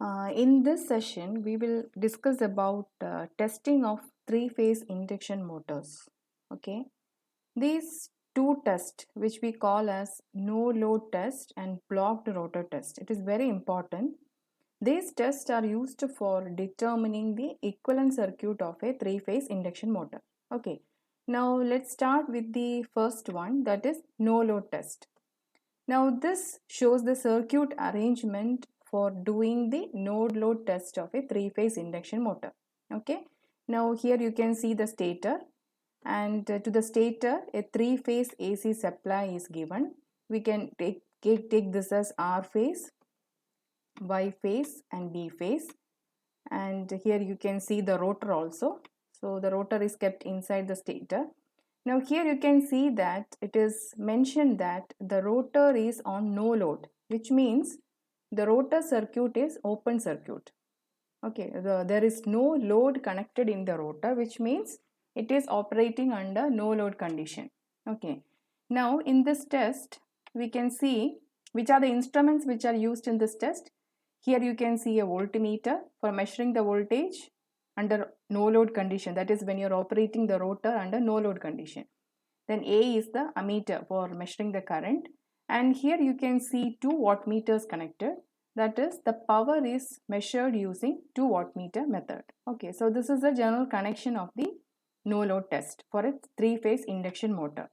In this session, we will discuss about testing of three-phase induction motors. Okay, these two tests, which we call as no-load test and blocked rotor test, it is very important. These tests are used for determining the equivalent circuit of a three-phase induction motor. Okay, now let's start with the first one, that is no-load test. Now this shows the circuit arrangement for doing the node load test of a three-phase induction motor. Okay. Now here you can see the stator, and to the stator a three-phase AC supply is given. We can take this as R phase, Y phase and B phase, and here you can see the rotor also. So the rotor is kept inside the stator. Now here you can see that it is mentioned that the rotor is on no load, which means the rotor circuit is open circuit. Okay, there is no load connected in the rotor, which means it is operating under no load condition. Okay, now in this test we can see which are the instruments which are used in this test. Here you can see a voltmeter for measuring the voltage under no load condition, that is when you are operating the rotor under no load condition. Then A is the ammeter for measuring the current, and here you can see two wattmeters connected, that is the power is measured using 2 wattmeter method. Okay, so this is the general connection of the no load test for a three-phase induction motor.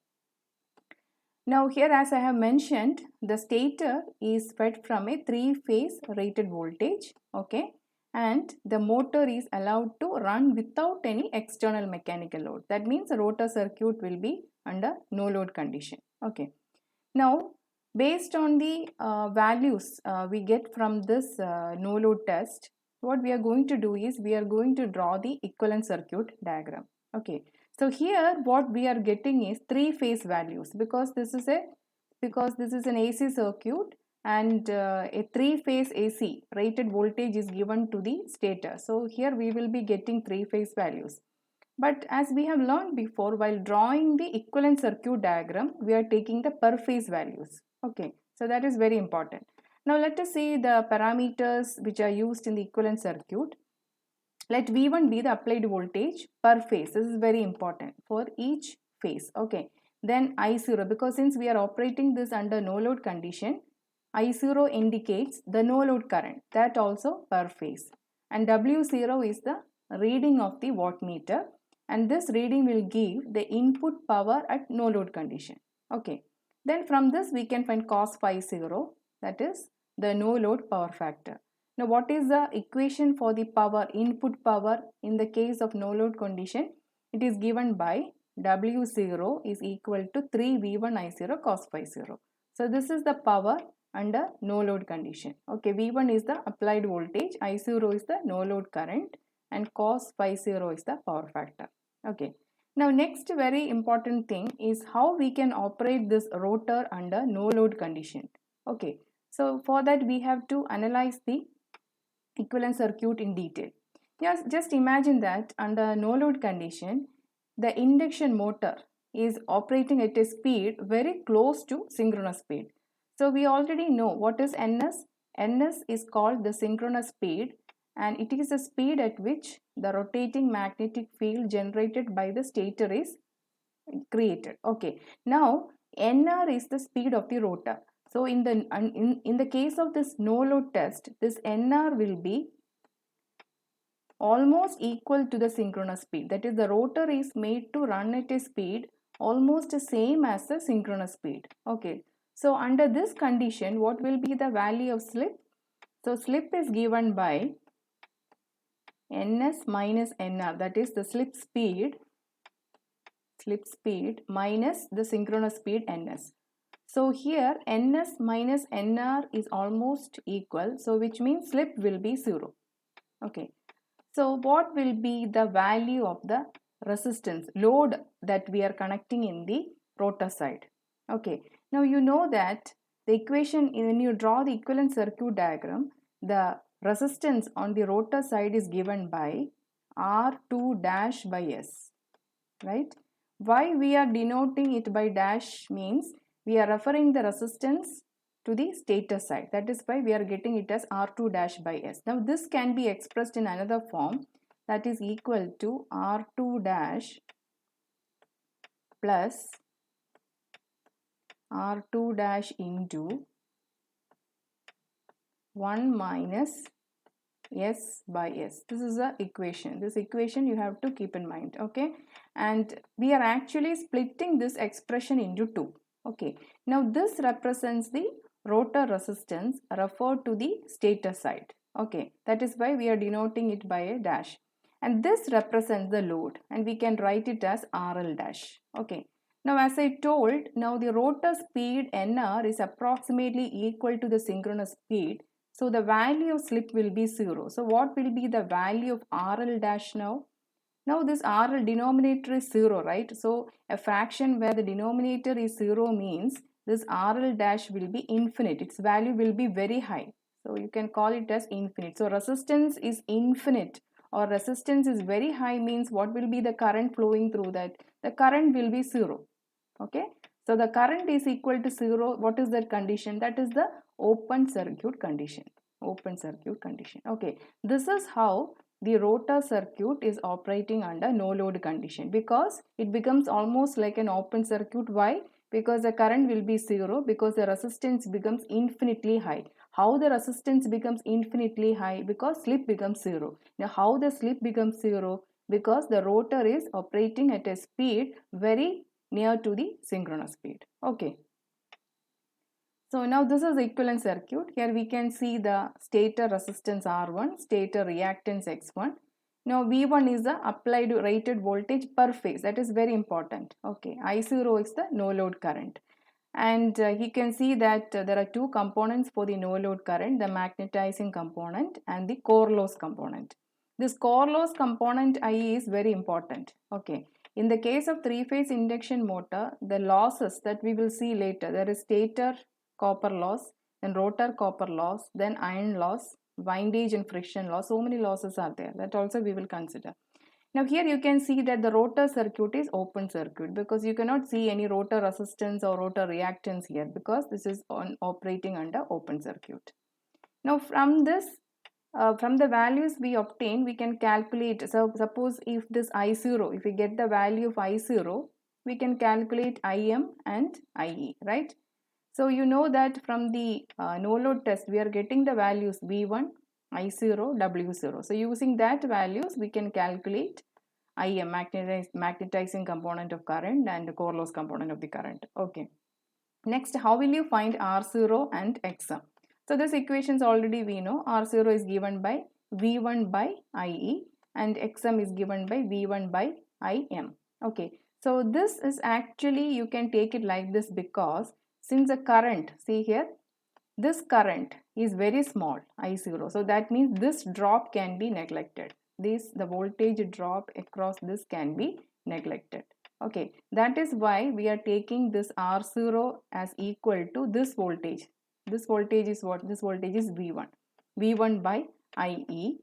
Now here, as I have mentioned, the stator is fed from a three-phase rated voltage. Okay, and the motor is allowed to run without any external mechanical load. That means the rotor circuit will be under no load condition. Okay, now based on the values we get from this no load test, what we are going to do is we are going to draw the equivalent circuit diagram. Okay, so here what we are getting is three phase values, because this is an AC circuit, and a three phase AC rated voltage is given to the stator. So here we will be getting three phase values. But as we have learned before, while drawing the equivalent circuit diagram, we are taking the per phase values. Okay, so that is very important. Now let us see the parameters which are used in the equivalent circuit. Let V1 be the applied voltage per phase. This is very important for each phase. Okay, then I0, because since we are operating this under no load condition, I0 indicates the no load current, that also per phase. And W0 is the reading of the wattmeter, and this reading will give the input power at no load condition. Okay, then from this we can find cos phi 0, that is the no load power factor. Now what is the equation for the power, input power in the case of no load condition? It is given by W0 is equal to 3V1I0 cos phi 0. So this is the power under no load condition. Okay, V1 is the applied voltage, I0 is the no load current, and cos phi 0 is the power factor. Okay, now next very important thing is how we can operate this rotor under no load condition. Okay, so for that we have to analyze the equivalent circuit in detail. Yes, just imagine that under no load condition, the induction motor is operating at a speed very close to synchronous speed. So we already know what is ns. Ns is called the synchronous speed, and it is the speed at which the rotating magnetic field generated by the stator is created. Okay, now nr is the speed of the rotor. So in the case of this no load test, this nr will be almost equal to the synchronous speed. That is, the rotor is made to run at a speed almost the same as the synchronous speed. Okay, so under this condition, what will be the value of slip? So slip is given by ns minus nr, that is the slip speed minus the synchronous speed ns. So here ns minus nr is almost equal, so which means slip will be 0. Okay, so what will be the value of the resistance load that we are connecting in the rotor side? Okay, now you know that the equation, when you draw the equivalent circuit diagram, the resistance on the rotor side is given by R2 dash by S, right? Why we are denoting it by dash means we are referring the resistance to the stator side. That is why we are getting it as R2 dash by S. Now this can be expressed in another form, that is equal to R2 dash plus R2 dash into 1 minus S by S. This is the equation. This equation you have to keep in mind, okay? And we are actually splitting this expression into two, okay? Now this represents the rotor resistance referred to the stator side, okay? That is why we are denoting it by a dash. And this represents the load, and we can write it as RL dash, okay? Now as I told, now the rotor speed NR is approximately equal to the synchronous speed. So the value of slip will be 0. So what will be the value of RL dash now? Now this RL denominator is 0, right? So a fraction where the denominator is 0 means this RL dash will be infinite. Its value will be very high. So you can call it as infinite. So resistance is infinite or resistance is very high means what will be the current flowing through that? The current will be 0. Okay. So the current is equal to 0. What is that condition? That is the open circuit condition. Open circuit condition. Okay. This is how the rotor circuit is operating under no load condition, because it becomes almost like an open circuit. Why? Because the current will be 0, because the resistance becomes infinitely high. How the resistance becomes infinitely high? Because slip becomes 0. Now how the slip becomes 0? Because the rotor is operating at a speed very near to the synchronous speed. Okay. So now this is the equivalent circuit. Here we can see the stator resistance R1, stator reactance X1. Now V1 is the applied rated voltage per phase. That is very important. Okay. I0 is the no load current. And you can see that there are two components for the no load current, the magnetizing component and the core loss component. This core loss component IE is very important. Okay. In the case of three-phase induction motor, the losses that we will see later, there is stator copper loss, then rotor copper loss, then iron loss, windage and friction loss. So many losses are there. That also we will consider. Now here you can see that the rotor circuit is open circuit, because you cannot see any rotor resistance or rotor reactance here, because this is operating under open circuit. Now from this, from the values we obtain, we can calculate. So suppose if this I0, if we get the value of I0, we can calculate IM and IE, right? So you know that from the no load test, we are getting the values V1, I0, W0. So using that values, we can calculate IM, magnetizing component of current, and the core loss component of the current. Okay. Next, how will you find R0 and XM? So this equations already we know. R0 is given by V1 by IE and XM is given by V1 by IM. Okay. So this is actually, you can take it like this, because since the current, see here, this current is very small, I0. So that means this drop can be neglected. The voltage drop across this can be neglected. Okay, that is why we are taking this R0 as equal to this voltage. This voltage is what? This voltage is V1. V1 by IE,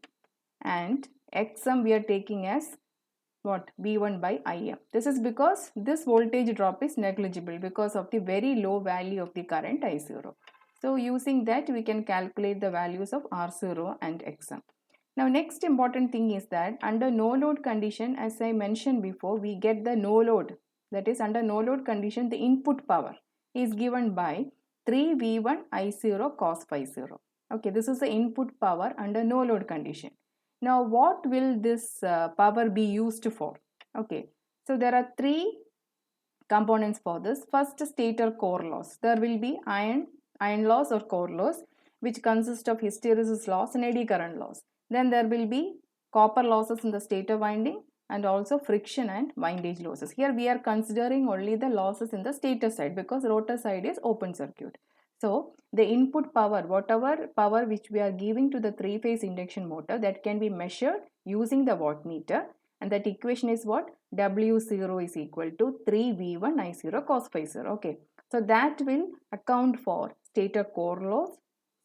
and XM we are taking as what? V1 by IM. This is because this voltage drop is negligible because of the very low value of the current I0. So using that, we can calculate the values of R0 and XM. Now next important thing is that under no load condition, as I mentioned before, we get the no load. That is, under no load condition, the input power is given by 3V1 I0 cos phi 0. Okay, this is the input power under no load condition. Now what will this power be used for? Okay, so there are three components for this. First, stator core loss. There will be iron loss or core loss, which consists of hysteresis loss and eddy current loss. Then there will be copper losses in the stator winding and also friction and windage losses. Here we are considering only the losses in the stator side, because rotor side is open circuit. So the input power, whatever power which we are giving to the three-phase induction motor, that can be measured using the wattmeter, and that equation is what? W0 is equal to 3V1 I0 cos phi 0. Okay, so that will account for stator core loss,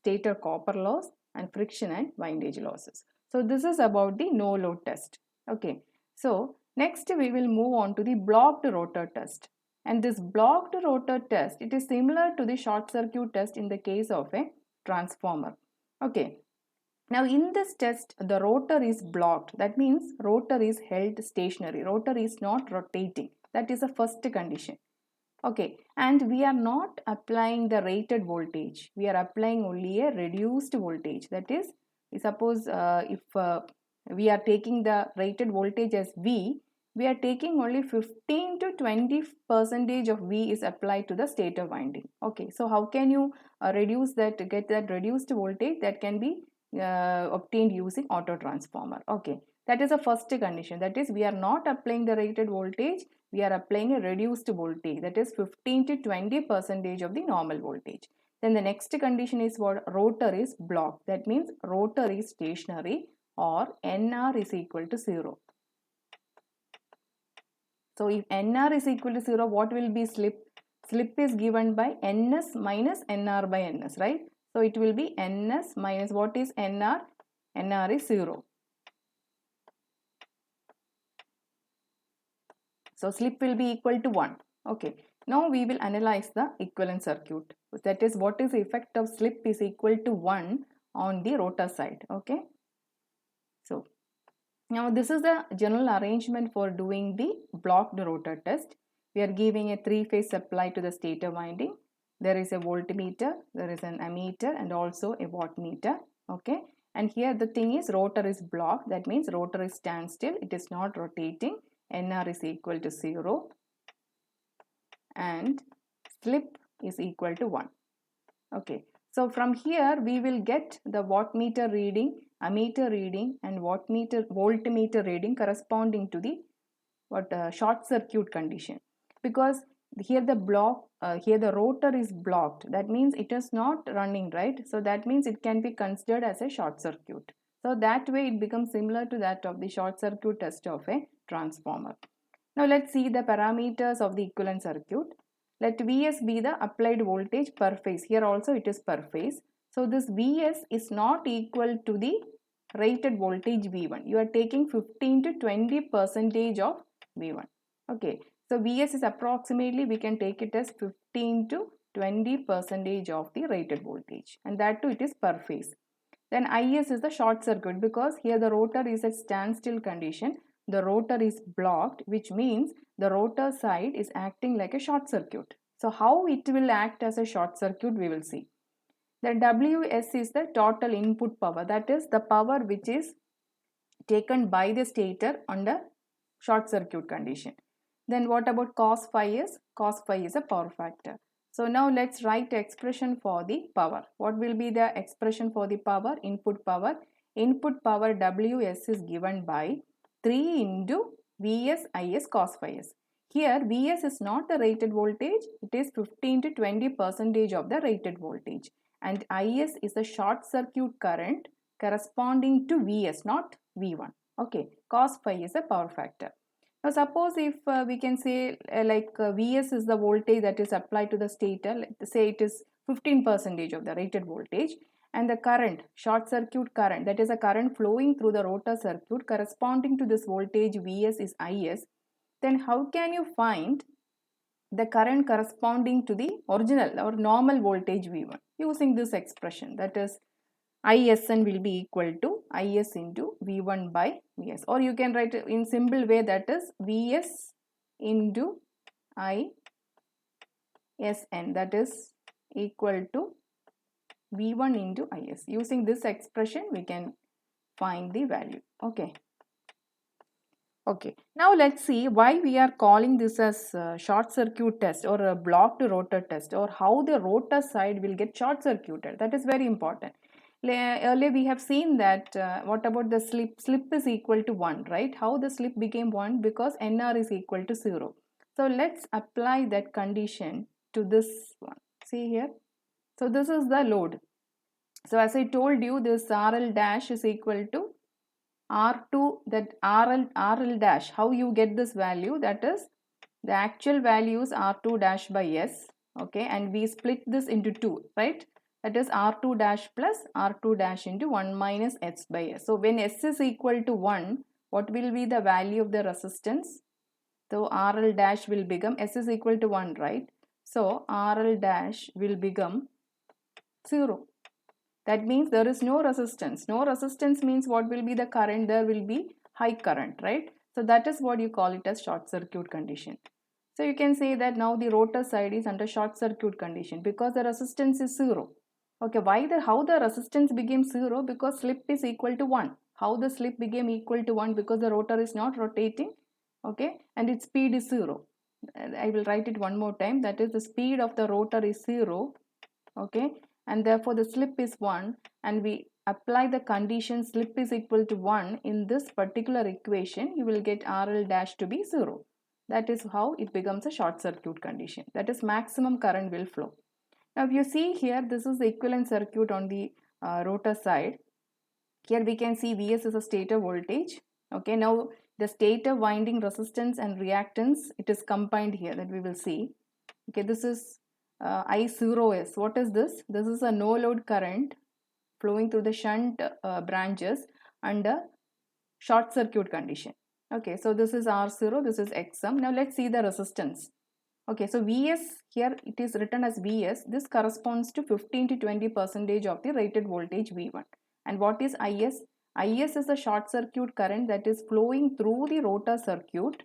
stator copper loss, and friction and windage losses. So this is about the no load test. Okay, so next we will move on to the blocked rotor test. And this blocked rotor test, it is similar to the short circuit test in the case of a transformer. Okay. Now in this test, the rotor is blocked. That means rotor is held stationary. Rotor is not rotating. That is the first condition. Okay, and we are not applying the rated voltage. We are applying only a reduced voltage. That is, suppose if we are taking the rated voltage as V, we are taking only 15 to 20 percentage of V is applied to the stator winding. Okay, so how can you reduce that, get that reduced voltage? That can be obtained using auto transformer. Okay, that is the first condition. That is, we are not applying the rated voltage, we are applying a reduced voltage, that is 15 to 20 percentage of the normal voltage. Then the next condition is what? Rotor is blocked. That means rotor is stationary or NR is equal to 0. So if NR is equal to 0, what will be slip? Slip is given by NS minus NR by NS, right? So it will be NS minus, what is NR? NR is 0. So slip will be equal to 1. Okay. Now we will analyze the equivalent circuit. That is, what is the effect of slip is equal to 1 on the rotor side. Okay. So now this is the general arrangement for doing the blocked rotor test. We are giving a 3-phase supply to the stator winding. There is a voltmeter, there is an ammeter and also a wattmeter. Okay. And here the thing is, rotor is blocked. That means rotor is standstill. It is not rotating. NR is equal to 0 and slip is equal to 1. Okay. So from here we will get the wattmeter reading, ammeter reading and voltmeter reading corresponding to the short circuit condition, because here the rotor is blocked. That means it is not running, right? So that means it can be considered as a short circuit. So that way it becomes similar to that of the short circuit test of a transformer. Now let's see the parameters of the equivalent circuit. Let Vs be the applied voltage per phase. Here also it is per phase. So this Vs is not equal to the rated voltage V1. You are taking 15 to 20 percentage of V1. Okay. So Vs is approximately, we can take it as 15 to 20 percentage of the rated voltage, and that too it is per phase. Then Is is the short circuit, because here the rotor is at standstill condition. The rotor is blocked, which means the rotor side is acting like a short circuit. So how it will act as a short circuit, we will see. The Ws is the total input power, that is the power which is taken by the stator under short circuit condition. Then what about cos phi is? Cos phi is a power factor. So now let's write expression for the power. What will be the expression for the power? Input power. Input power Ws is given by 3 into Vs Is cos phi s. Here Vs is not the rated voltage, it is 15 to 20 percentage of the rated voltage, and Is is the short circuit current corresponding to Vs, not V1. Okay, cos phi is a power factor. Now suppose if we can say Vs is the voltage that is applied to the stator, let's say it is 15 percentage of the rated voltage, and the current, short circuit current, that is a current flowing through the rotor circuit corresponding to this voltage Vs is Is, then how can you find the current corresponding to the original or normal voltage V1? Using this expression, that is ISN will be equal to Is into V1 by Vs, or you can write it in simple way, that is Vs into ISN, that is equal to V1 into Is. Using this expression we can find the value. Okay. Okay, now let's see why we are calling this as short circuit test or a blocked rotor test, or how the rotor side will get short circuited. That is very important. Earlier we have seen that what about the slip? Slip is equal to 1, right? How the slip became 1? Because NR is equal to 0. So let's apply that condition to this one. See here. So this is the load. So as I told you, this RL dash is equal to R2, that RL dash. How you get this value? That is the actual value is R2 dash by S. Okay, and we split this into 2, right? That is R2 dash plus R2 dash into 1 minus S by S. So when S is equal to 1, what will be the value of the resistance? So RL dash will become, S is equal to 1, right? So RL dash will become 0. That means there is no resistance. No resistance means what will be the current? There will be high current, right? So that is what you call it as short circuit condition. So you can say that now the rotor side is under short circuit condition because the resistance is 0. Okay, how the resistance became 0? Because slip is equal to 1. How the slip became equal to 1? Because the rotor is not rotating, okay, and its speed is 0. I will write it one more time. That is, the speed of the rotor is 0, okay, and therefore the slip is 1, and we apply the condition slip is equal to 1 in this particular equation, you will get RL dash to be 0. That is how it becomes a short circuit condition. That is, maximum current will flow. Now if you see here, this is the equivalent circuit on the rotor side. Here we can see Vs is a stator voltage. Okay, now the stator winding resistance and reactance, it is combined here, that we will see. Okay, this is I0S. What is this? This is a no load current flowing through the shunt branches under short circuit condition. Okay, so this is R0, this is Xm. Now let's see the resistance. Okay, so Vs, here it is written as Vs. This corresponds to 15 to 20% of the rated voltage V1. And what is Is? Is is the short circuit current that is flowing through the rotor circuit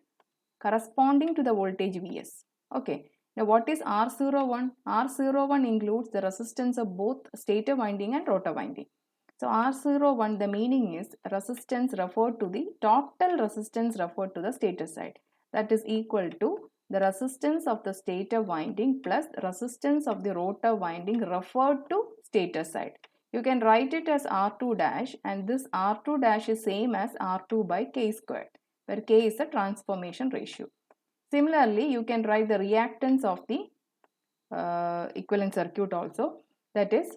corresponding to the voltage Vs. Okay, now what is R01? R01 includes the resistance of both stator winding and rotor winding. So R01, the meaning is resistance referred to the total resistance referred to the stator side. That is equal to the resistance of the stator winding plus resistance of the rotor winding referred to stator side. You can write it as R2 dash, and this R2 dash is same as R2 by K squared, where K is a transformation ratio. Similarly, you can write the reactance of the equivalent circuit also. That is,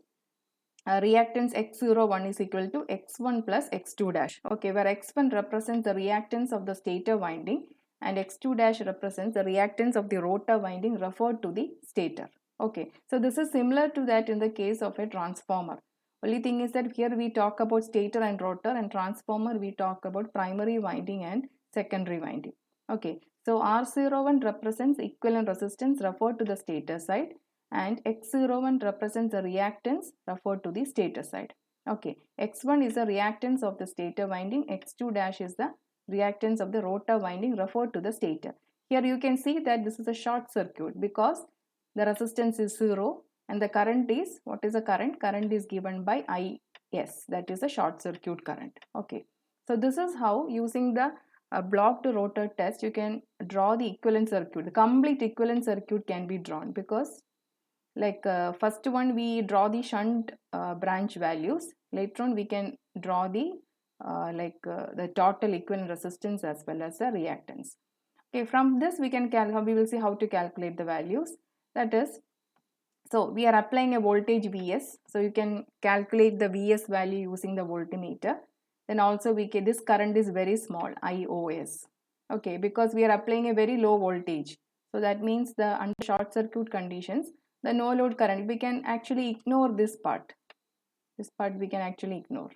reactance X01 is equal to X1 plus X2 dash. Okay, where X1 represents the reactance of the stator winding and X2 dash represents the reactance of the rotor winding referred to the stator. Okay, so this is similar to that in the case of a transformer. Only thing is that here we talk about stator and rotor, and transformer we talk about primary winding and secondary winding. Okay, so R01 represents equivalent resistance referred to the stator side, and X01 represents the reactance referred to the stator side. Okay, X1 is the reactance of the stator winding, X2 dash is the reactance of the rotor winding referred to the stator. Here you can see that this is a short circuit because the resistance is 0 and the current is, what is the current? Current is given by Is, that is a short circuit current. Okay, so this is how, using the blocked rotor test, you can draw the equivalent circuit. The complete equivalent circuit can be drawn because, like, first one we draw the shunt branch values. Later on we can draw the the total equivalent resistance as well as the reactance. Okay, from this we will see how to calculate the values. That is, so we are applying a voltage Vs, so you can calculate the Vs value using the voltmeter. Then also this current is very small, Ios. Okay, because we are applying a very low voltage, so that means the under short circuit conditions, the no load current, we can actually ignore this part. This part we can actually ignore.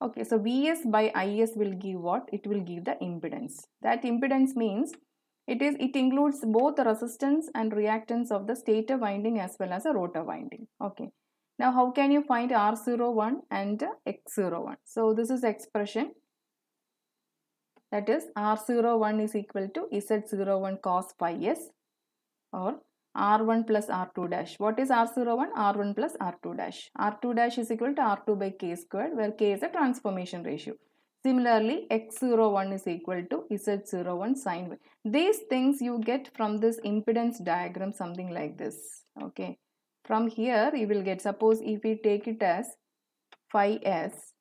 Okay, so Vs by Is will give what? It will give the impedance. That impedance means it includes both the resistance and reactance of the stator winding as well as the rotor winding. Okay. Now how can you find R01 and X01? So this is expression, that is R01 is equal to Z01 cos phi s, or R1 plus R2 dash. What is R01? R1 plus R2 dash. R2 dash is equal to R2 by K squared, where K is a transformation ratio. Similarly, X01 is equal to Z01 sin y. These things you get from this impedance diagram, something like this. Okay. From here you will get, suppose if we take it as phi s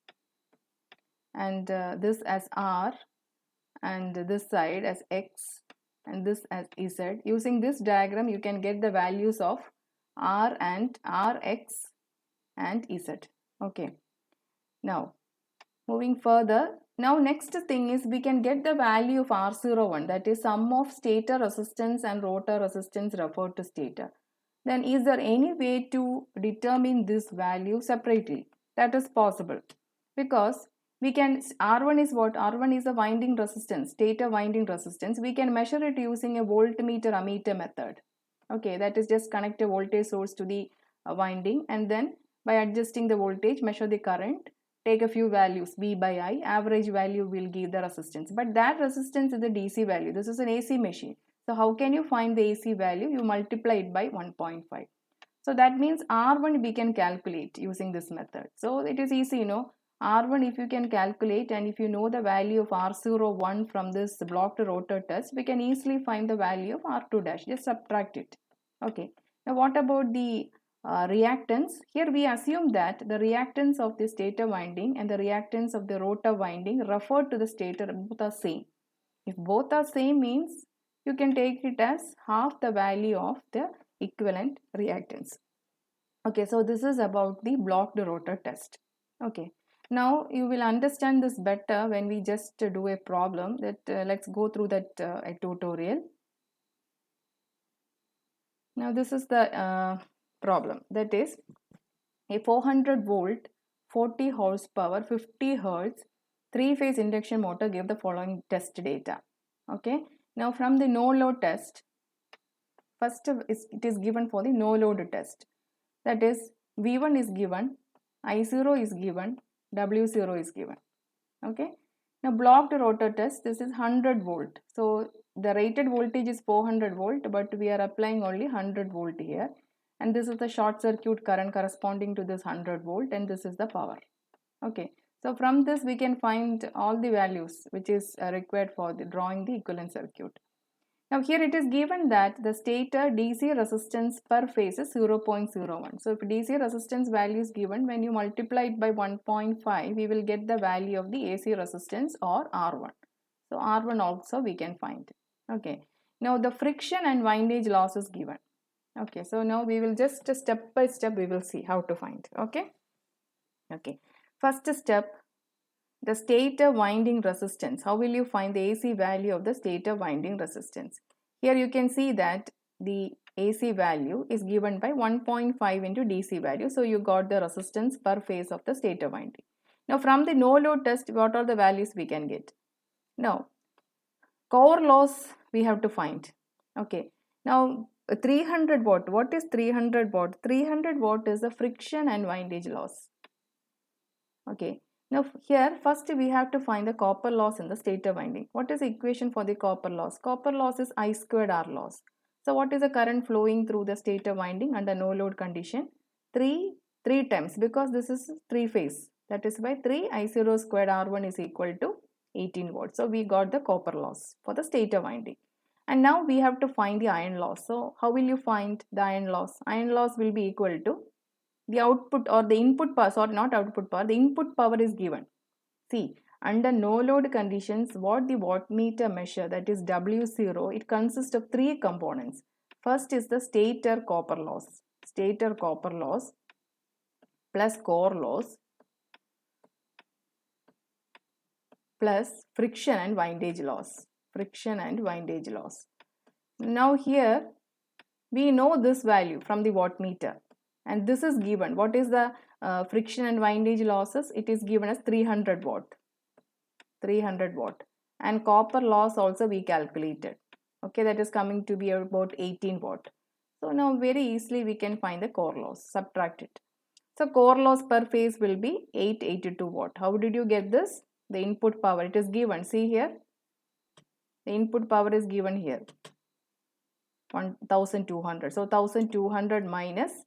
and this as R and this side as X and this as Z. Using this diagram you can get the values of R and Rx and Z. Okay. Now moving further, now next thing is we can get the value of R01, that is sum of stator resistance and rotor resistance referred to stator. Then is there any way to determine this value separately? That is possible, because we can, R1 is what? R1 is a winding resistance, stator winding resistance. We can measure it using a voltmeter ammeter method. Okay, that is just connect a voltage source to the winding, and then by adjusting the voltage, measure the current, take a few values, V by I, average value will give the resistance. But that resistance is the DC value. This is an AC machine. So how can you find the AC value? You multiply it by 1.5. So that means R1 we can calculate using this method. So it is easy, R1 if you can calculate, and if you know the value of R01 from this blocked rotor test, we can easily find the value of R2 dash. Just subtract it. Okay. Now what about the reactance? Here we assume that the reactance of the stator winding and the reactance of the rotor winding refer to the stator, both are same. If both are same means you can take it as half the value of the equivalent reactance. Okay, so this is about the blocked rotor test. Okay, now you will understand this better when we just do a problem. That let's go through that a tutorial. Now this is the problem, that is a 400 volt 40 horsepower 50 hertz 3-phase induction motor gave the following test data. Okay, now from the no load test, first it is given for the no load test, that is V1 is given, I0 is given, W0 is given. Okay, now blocked rotor test, this is 100 volt. So the rated voltage is 400 volt, but we are applying only 100 volt here, and this is the short circuit current corresponding to this 100 volt, and this is the power. Okay, so from this we can find all the values which is required for the drawing the equivalent circuit. Now here it is given that the stator DC resistance per phase is 0.01. So if DC resistance value is given, when you multiply it by 1.5, we will get the value of the AC resistance or R1. So R1 also we can find. Okay. Now the friction and windage loss is given. Okay. So now we will just step by step we will see how to find. Okay. Okay. First step, the stator winding resistance. How will you find the AC value of the stator winding resistance? Here you can see that the AC value is given by 1.5 into DC value. So you got the resistance per phase of the stator winding. Now from the no load test, what are the values we can get? Now core loss we have to find. Okay. Now 300 watt. What is 300 watt? 300 watt is the friction and windage loss. Okay. Now here first we have to find the copper loss in the stator winding. What is the equation for the copper loss? Copper loss is I squared R loss. So what is the current flowing through the stator winding under no load condition? 3 times, because this is 3 phase. That is why 3 I0 squared R1 is equal to 18 volts. So we got the copper loss for the stator winding. And now we have to find the iron loss. So how will you find the iron loss? Iron loss will be equal to the output or the input power, sorry, not output power, the input power is given. See, under no load conditions, what the wattmeter measure, that is W0, it consists of 3 components. First is the stator copper loss plus core loss plus friction and windage loss. Now here we know this value from the wattmeter, and this is given. What is the friction and windage losses? It is given as 300 watt, and copper loss also we calculated. Okay, that is coming to be about 18 watt. So now very easily we can find the core loss, subtract it. So core loss per phase will be 882 watt. How did you get this? The input power, it is given. See here, the input power is given here, 1200. So 1200 minus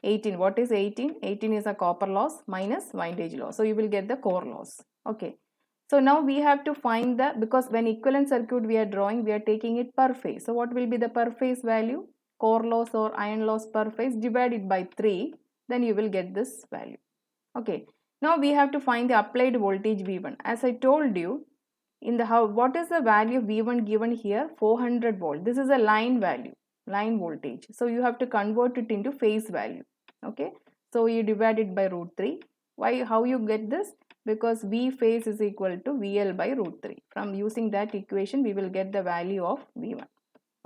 18. What is 18? 18 is a copper loss minus windage loss. So you will get the core loss. Okay. So now we have to find the, because when equivalent circuit we are drawing, we are taking it per phase. So what will be the per phase value? Core loss or iron loss per phase divided by 3. Then you will get this value. Okay. Now we have to find the applied voltage V1. As I told you, in the how, what is the value of V1 given here? 400 volt. This is a line value, line voltage. So you have to convert it into phase value. Okay. So you divide it by root 3. Why? How you get this? Because V phase is equal to VL by root 3. From using that equation, we will get the value of V1.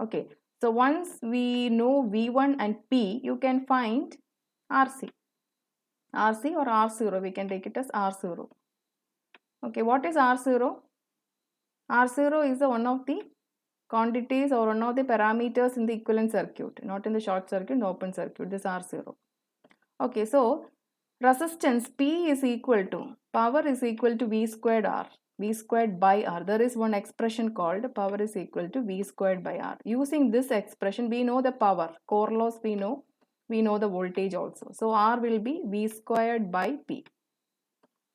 Okay. So once we know V1 and P, you can find RC or R0. We can take it as R0. Okay, what is R0? R0 is the one of the quantities or one of the parameters in the equivalent circuit, not in the short circuit, in the open circuit. This R0. Okay, so resistance P is equal to, power is equal to V squared R, V squared by R. There is one expression called power is equal to V squared by R. Using this expression, we know the power, core loss we know the voltage also. So R will be V squared by P.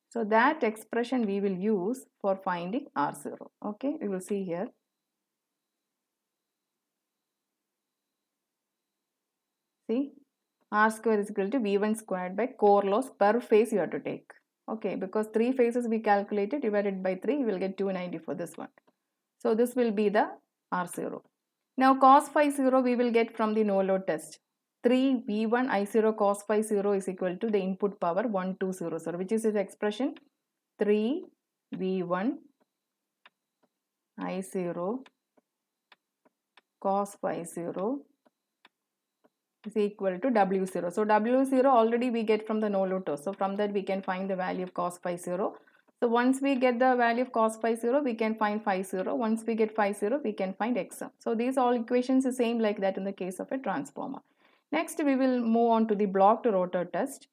So that expression we will use for finding R0. Okay, we will see here. See, R square is equal to V1 squared by core loss per phase you have to take. Okay, because 3 phases we calculated, divided by 3, you will get 290 for this one. So this will be the R0. Now cos phi 0 we will get from the no load test. 3 V1 I0 cos phi 0 is equal to the input power 1200, which is its expression 3 V1 I0 cos phi 0 is equal to W0. So W0 already we get from the no load test. So from that we can find the value of cos phi 0. So once we get the value of cos phi 0, we can find phi 0. Once we get phi 0, we can find x sum. So these all equations are same like that in the case of a transformer. Next we will move on to the blocked rotor test.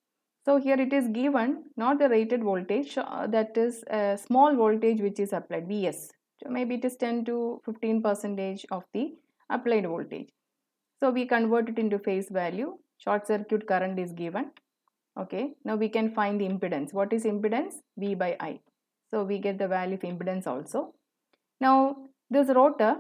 So here it is given not the rated voltage, that is a small voltage which is applied, Vs. So maybe it is 10 to 15% of the applied voltage. So we convert it into phase value. Short circuit current is given. Okay, now we can find the impedance. What is impedance? V by I. So we get the value of impedance also. Now this rotor,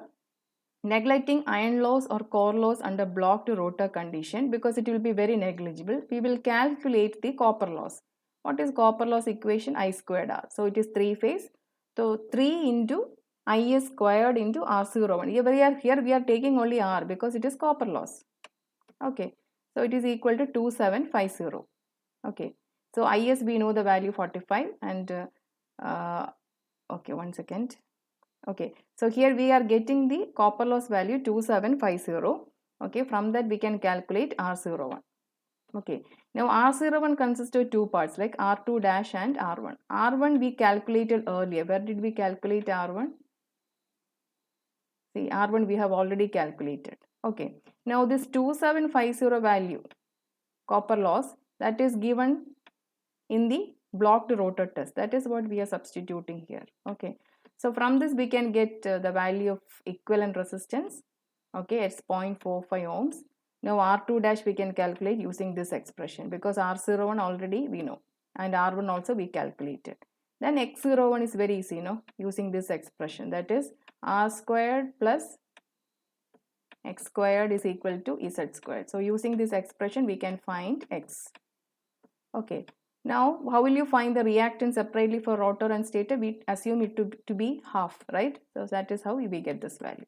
neglecting iron loss or core loss under blocked rotor condition, because it will be very negligible, we will calculate the copper loss. What is copper loss equation? I squared R. So it is 3 phase. So 3 into Is squared into R01. Here we are taking only R because it is copper loss. Okay, so it is equal to 2750. Okay, so Is we know the value 45 and okay, 1 second. Okay, so here we are getting the copper loss value 2750. Okay, from that we can calculate R01. Okay, now R01 consists of two parts like R2 dash and R1. R1 we calculated earlier. Where did we calculate R1? See, R1 we have already calculated. Okay, now this 2750 value, copper loss, that is given in the blocked rotor test. That is what we are substituting here. Okay, so from this we can get the value of equivalent resistance. Okay, it's 0.45 ohms. Now R2 dash we can calculate using this expression because R01 already we know and R1 also we calculated. Then X01 is very easy, using this expression, that is R squared plus X squared is equal to Z squared. So using this expression we can find X. Okay, now how will you find the reactance separately for rotor and stator? We assume it to be half, right? So that is how we get this value.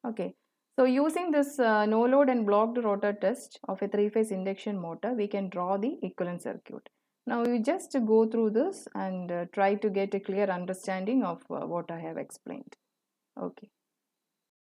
Okay, so using this no load and blocked rotor test of a 3-phase induction motor, we can draw the equivalent circuit. Now we just go through this and try to get a clear understanding of what I have explained. Okay.